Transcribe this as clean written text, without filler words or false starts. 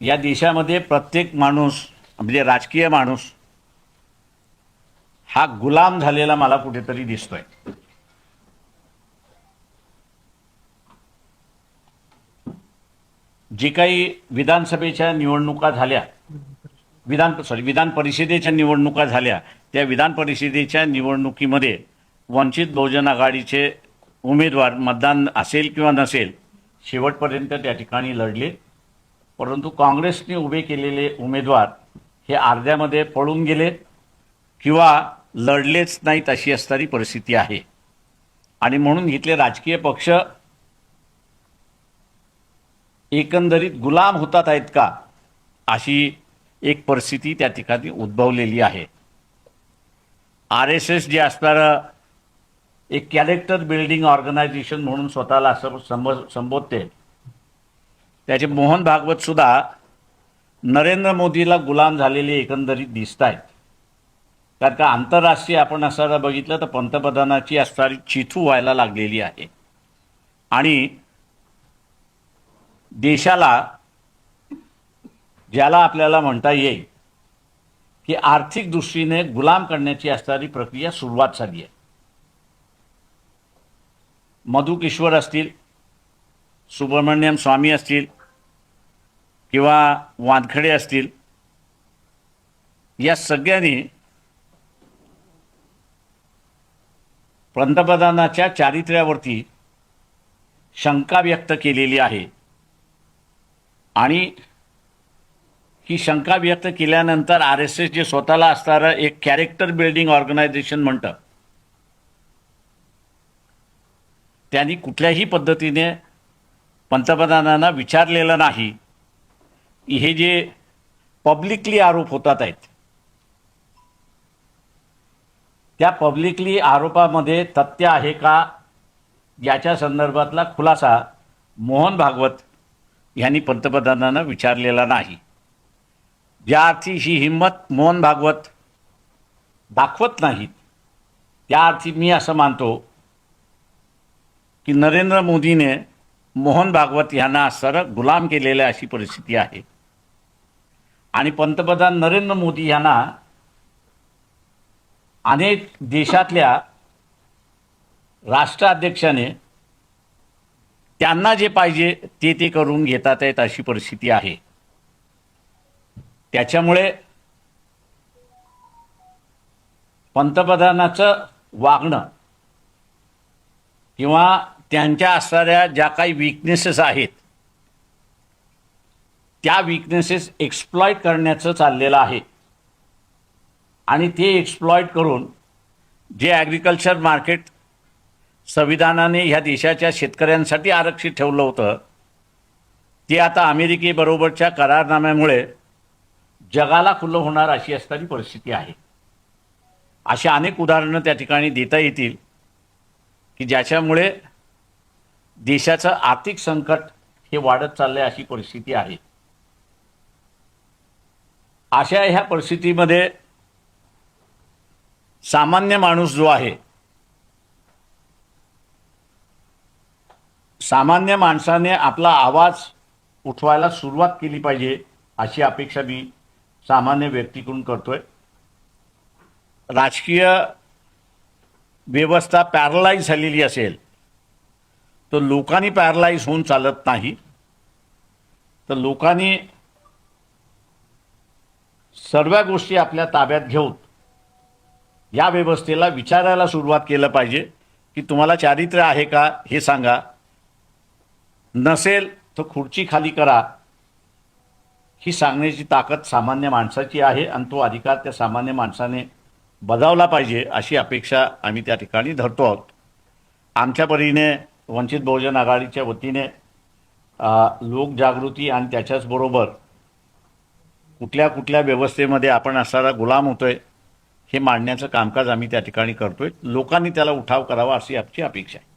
या देशामध्ये प्रत्येक माणूस म्हणजे राजकीय माणूस हा गुलाम झालेला मला कुठेतरी दिसतोय. जी काही विधानसभेच्या निवडणुका झाल्या, विधान परिषदेच्या निवडणुका झाल्या, त्या विधान परिषदेच्या निवडणुकीमध्ये वंचित बहुजन आघाडीचे उमेदवार मतदान असेल किंवा नसेल शेवटपर्यंत त्या ठिकाणी लढले. परंतु काँग्रेसने उभे केलेले उमेदवार हे अर्ध्यामध्ये पळून गेले किंवा लढलेच नाहीत अशी असणारी परिस्थिती आहे. आणि म्हणून इथले राजकीय पक्ष एकंदरीत गुलाम होतात आहेत का अशी एक परिस्थिती त्या ठिकाणी उद्भवलेली आहे. RSS जे असणारं एक कॅरेक्टर बिल्डिंग ऑर्गनायझेशन म्हणून स्वतःला असं संबोधते, त्याचे मोहन भागवत सुद्धा नरेंद्र मोदीला गुलाम झालेले एकंदरीत दिसत आहेत. कारण का आंतरराष्ट्रीय आपण असं बघितलं तर पंतप्रधानाची असणारी चिथू व्हायला लागलेली आहे आणि देशाला ज्याला आपल्याला म्हणता येईल की आर्थिक दृष्टीने गुलाम करण्याची असणारी प्रक्रिया सुरुवात झाली आहे. मधु किश्वर असतील, सुब्रमण्यम स्वामी असतील किंवा वानखडे असतील, या सगळ्यांनी पंतप्रधानाच्या चारित्र्यावरती शंका व्यक्त केलेली आहे. आणि ही शंका व्यक्त केल्यानंतर RSS जे स्वतःला असणारं एक कॅरेक्टर बिल्डिंग ऑर्गनायझेशन म्हणतं, त्यांनी कुठल्याही पद्धतीने पंतप्रधानांना विचारलेलं नाही. हे जे पब्लिकली आरोप होतात आहेत, त्या पब्लिकली आरोपामध्ये तथ्य आहे का याच्या संदर्भातला खुलासा मोहन भागवत यांनी पंतप्रधानांना विचारलेला नाही. ज्या अर्थी ही हिंमत मोहन भागवत दाखवत नाहीत, त्या अर्थी मी असं मानतो की नरेंद्र मोदीने मोहन भागवत यांना असणारं गुलाम केलेलं अशी परिस्थिती आहे. आणि पंतप्रधान नरेंद्र मोदी यांना अनेक देशातल्या राष्ट्राध्यक्षाने त्यांना जे पाहिजे ते करून घेतात आहेत अशी परिस्थिती आहे. त्याच्यामुळे पंतप्रधानाचं वागणं किंवा त्यांच्या असणाऱ्या ज्या काही विकनेसेस आहेत त्या विकनेसेस एक्सप्लॉइट करण्याचं चाललेलं आहे. आणि ते एक्सप्लॉइट करून जे ॲग्रिकल्चर मार्केट संविधानाने ह्या देशाच्या शेतकऱ्यांसाठी आरक्षित ठेवलं होतं, ते आता अमेरिकेबरोबरच्या करारनाम्यामुळे जगाला खुलं होणार अशी असणारी परिस्थिती आहे. अशी अनेक उदाहरणं त्या ठिकाणी देता येतील की ज्याच्यामुळे देशाचं आर्थिक संकट हे वाढत चाललंय अशी परिस्थिती आहे. अशा ह्या परिस्थितीमध्ये सामान्य माणूस जो आहे, सामान्य माणसाने आपला आवाज उठवायला सुरुवात केली पाहिजे अशी अपेक्षा मी सामान्य व्यक्तीकडून करतोय. राजकीय व्यवस्था पॅरलाइज झालेली असेल तर लोकांनी पॅरलाइज होऊन चालत नाही. तर लोकांनी सर्व गोष्टी आपल्या ताब्यात घेऊन या व्यवस्थेला विचारायला सुरुवात केलं पाहिजे की तुम्हाला चारित्र्य आहे का हे सांगा. नसेल तर खुर्ची खाली करा ही सांगण्याची ताकद सामान्य माणसाची आहे आणि तो अधिकार त्या सामान्य माणसाने बजावला पाहिजे अशी अपेक्षा आम्ही त्या ठिकाणी धरतो आहोत. आमच्या परीने वंचित बहुजन आघाडीच्या वतीने लोकजागृती आणि त्याच्याचबरोबर कुठल्या कुठल्या व्यवस्थेमध्ये आपण असणारा गुलाम होतोय हे मांडण्याचं कामकाज आम्ही त्या ठिकाणी करतोय. लोकांनी त्याला उठाव करावा अशी आमची अपेक्षा आहे.